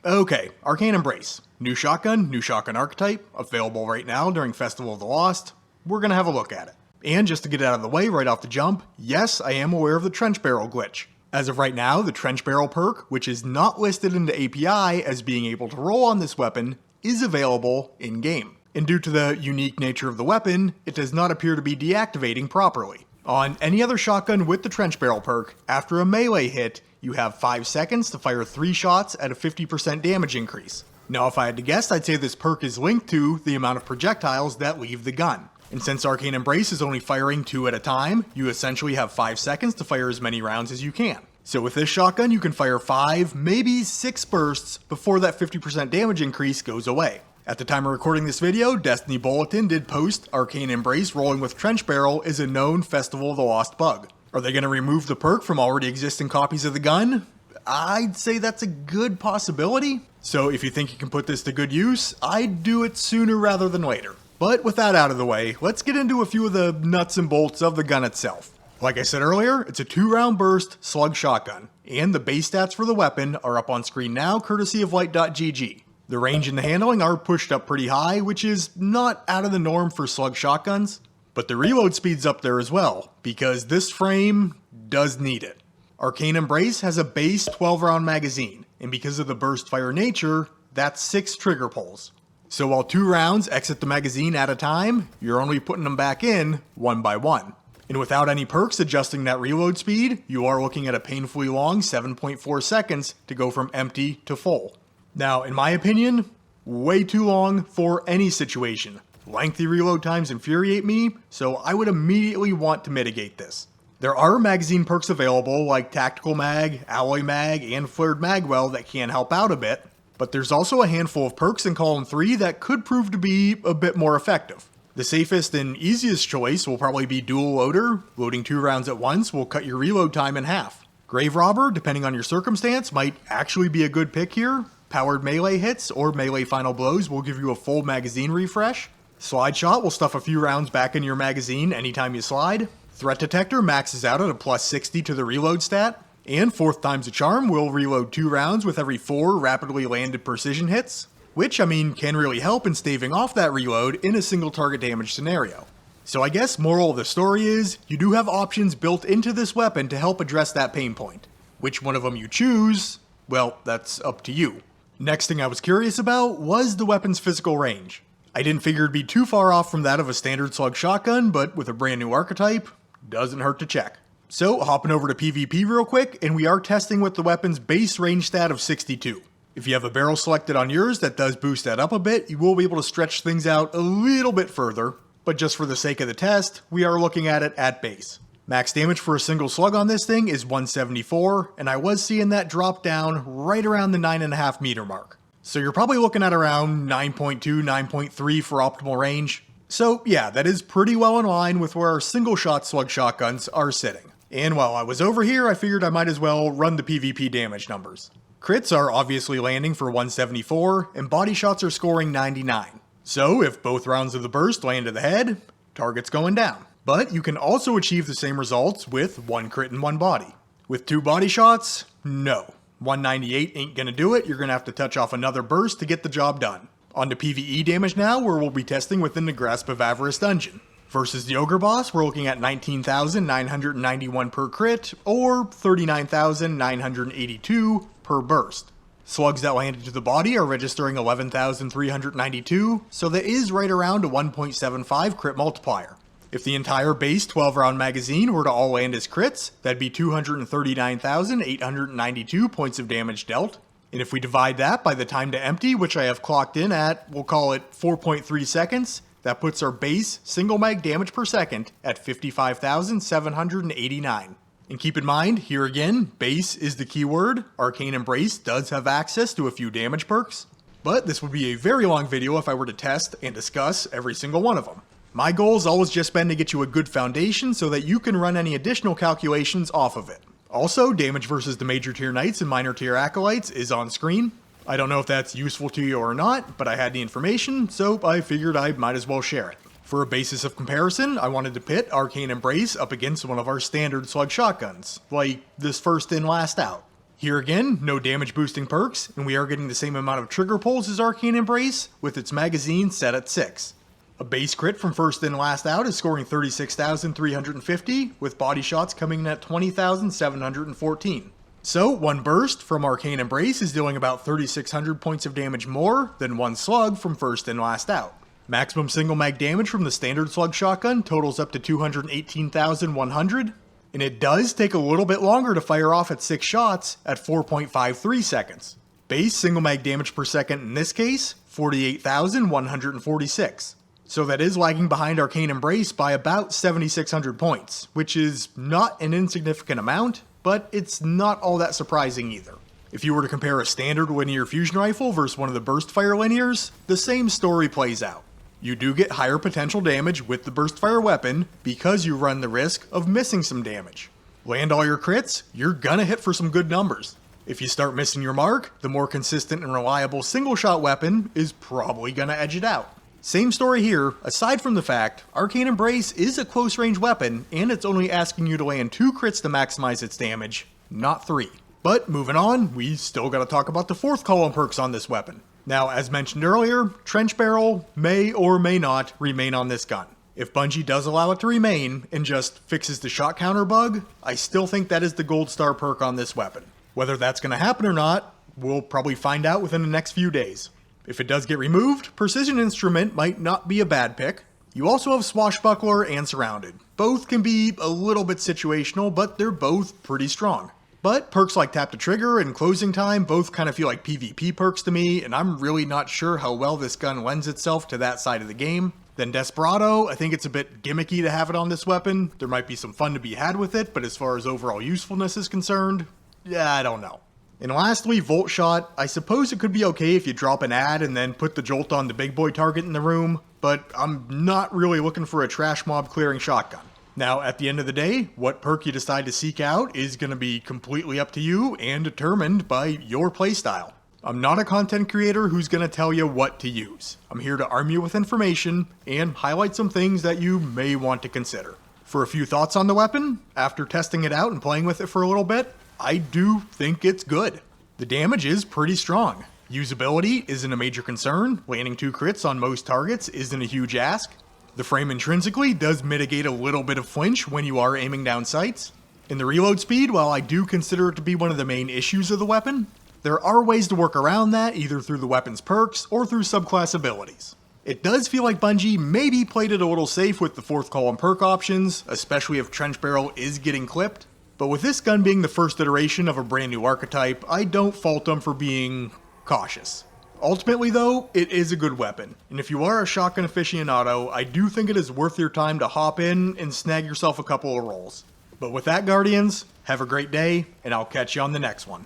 Okay, Arcane Embrace. New shotgun archetype, available right now during Festival of the Lost. We're gonna have a look at it. And just to get it out of the way right off the jump, yes, I am aware of the trench barrel glitch. As of right now, the trench barrel perk, which is not listed in the API as being able to roll on this weapon, is available in-game. And due to the unique nature of the weapon, it does not appear to be deactivating properly. On any other shotgun with the trench barrel perk, after a melee hit, you have 5 seconds to fire 3 shots at a 50% damage increase. Now if I had to guess, I'd say this perk is linked to the amount of projectiles that leave the gun. And since Arcane Embrace is only firing 2 at a time, you essentially have 5 seconds to fire as many rounds as you can. So with this shotgun, you can fire 5, maybe 6 bursts before that 50% damage increase goes away. At the time of recording this video, Destiny Bulletin did post Arcane Embrace rolling with Trench Barrel is a known Festival of the Lost bug. Are they going to remove the perk from already existing copies of the gun? I'd say that's a good possibility. So if you think you can put this to good use, I'd do it sooner rather than later. But with that out of the way, let's get into a few of the nuts and bolts of the gun itself. Like I said earlier, it's a 2-round burst slug shotgun, and the base stats for the weapon are up on screen now courtesy of light.gg. The range and the handling are pushed up pretty high, which is not out of the norm for slug shotguns, but the reload speed's up there as well, because this frame does need it. Arcane Embrace has a base 12-round magazine, and because of the burst fire nature, that's 6 trigger pulls. So while 2 rounds exit the magazine at a time, you're only putting them back in one by one. And without any perks adjusting that reload speed, you are looking at a painfully long 7.4 seconds to go from empty to full. Now, in my opinion, way too long for any situation. Lengthy reload times infuriate me, so I would immediately want to mitigate this. There are magazine perks available like Tactical Mag, Alloy Mag, and Flared Magwell that can help out a bit, but there's also a handful of perks in Column 3 that could prove to be a bit more effective. The safest and easiest choice will probably be Dual Loader. Loading 2 rounds at once will cut your reload time in half. Grave Robber, depending on your circumstance, might actually be a good pick here. Powered melee hits or melee final blows will give you a full magazine refresh. Slide Shot will stuff a few rounds back in your magazine anytime you slide. Threat Detector maxes out at a plus 60 to the reload stat. And 4th time's a charm will reload 2 rounds with every 4 rapidly landed precision hits. Which, can really help in staving off that reload in a single target damage scenario. So I guess moral of the story is, you do have options built into this weapon to help address that pain point. Which one of them you choose, well, that's up to you. Next thing I was curious about was the weapon's physical range. I didn't figure it'd be too far off from that of a standard slug shotgun, but with a brand new archetype, doesn't hurt to check. So hopping over to PvP real quick, and we are testing with the weapon's base range stat of 62. If you have a barrel selected on yours that does boost that up a bit, you will be able to stretch things out a little bit further, but just for the sake of the test, we are looking at it at base. Max damage for a single slug on this thing is 174, and I was seeing that drop down right around the 9.5 meter mark. So you're probably looking at around 9.2, 9.3 for optimal range. So yeah, that is pretty well in line with where our single shot slug shotguns are sitting. And while I was over here, I figured I might as well run the PvP damage numbers. Crits are obviously landing for 174, and body shots are scoring 99. So if both rounds of the burst land to the head, target's going down. But you can also achieve the same results with 1 crit and 1 body. With 2 body shots, no. 198 ain't gonna do it, you're gonna have to touch off another burst to get the job done. On to PvE damage now, where we'll be testing within the Grasp of Avarice dungeon. Versus the Ogre boss, we're looking at 19,991 per crit, or 39,982 per burst. Slugs that landed to the body are registering 11,392, so that is right around a 1.75 crit multiplier. If the entire base 12-round magazine were to all land as crits, that'd be 239,892 points of damage dealt. And if we divide that by the time to empty, which I have clocked in at, we'll call it 4.3 seconds, that puts our base single mag damage per second at 55,789. And keep in mind, here again, base is the keyword. Arcane Embrace does have access to a few damage perks, but this would be a very long video if I were to test and discuss every single one of them. My goal has always just been to get you a good foundation so that you can run any additional calculations off of it. Also, damage versus the major tier knights and minor tier acolytes is on screen. I don't know if that's useful to you or not, but I had the information, so I figured I might as well share it. For a basis of comparison, I wanted to pit Arcane Embrace up against one of our standard slug shotguns, like this first in last out. Here again, no damage boosting perks, and we are getting the same amount of trigger pulls as Arcane Embrace, with its magazine set at 6. A base crit from first in last out is scoring 36,350, with body shots coming in at 20,714. So, one burst from Arcane Embrace is dealing about 3,600 points of damage more than one slug from first in last out. Maximum single mag damage from the standard slug shotgun totals up to 218,100, and it does take a little bit longer to fire off at 6 shots at 4.53 seconds. Base single mag damage per second in this case, 48,146. So that is lagging behind Arcane Embrace by about 7,600 points, which is not an insignificant amount, but it's not all that surprising either. If you were to compare a standard linear fusion rifle versus one of the burst fire linears, the same story plays out. You do get higher potential damage with the burst fire weapon because you run the risk of missing some damage. Land all your crits, you're gonna hit for some good numbers. If you start missing your mark, the more consistent and reliable single shot weapon is probably gonna edge it out. Same story here, aside from the fact, Arcane Embrace is a close range weapon and it's only asking you to land 2 crits to maximize its damage, not 3. But moving on, we still gotta talk about the 4th column perks on this weapon. Now, as mentioned earlier, Trench Barrel may or may not remain on this gun. If Bungie does allow it to remain and just fixes the shot counter bug, I still think that is the gold star perk on this weapon. Whether that's going to happen or not, we'll probably find out within the next few days. If it does get removed, Precision Instrument might not be a bad pick. You also have Swashbuckler and Surrounded. Both can be a little bit situational, but they're both pretty strong. But perks like Tap to Trigger and Closing Time both kind of feel like PvP perks to me, and I'm really not sure how well this gun lends itself to that side of the game. Then Desperado, I think it's a bit gimmicky to have it on this weapon. There might be some fun to be had with it, but as far as overall usefulness is concerned, yeah, I don't know. And lastly, Volt Shot. I suppose it could be okay if you drop an ad and then put the jolt on the big boy target in the room, but I'm not really looking for a trash mob clearing shotgun. Now, at the end of the day, what perk you decide to seek out is going to be completely up to you and determined by your playstyle. I'm not a content creator who's going to tell you what to use. I'm here to arm you with information and highlight some things that you may want to consider. For a few thoughts on the weapon, after testing it out and playing with it for a little bit, I do think it's good. The damage is pretty strong. Usability isn't a major concern. Landing 2 crits on most targets isn't a huge ask. The frame intrinsically does mitigate a little bit of flinch when you are aiming down sights. In the reload speed, while I do consider it to be one of the main issues of the weapon, there are ways to work around that either through the weapon's perks or through subclass abilities. It does feel like Bungie maybe played it a little safe with the 4th column perk options, especially if Trench Barrel is getting clipped. But with this gun being the first iteration of a brand new archetype, I don't fault them for being cautious. Ultimately though, it is a good weapon, and if you are a shotgun aficionado, I do think it is worth your time to hop in and snag yourself a couple of rolls. But with that, Guardians, have a great day, and I'll catch you on the next one.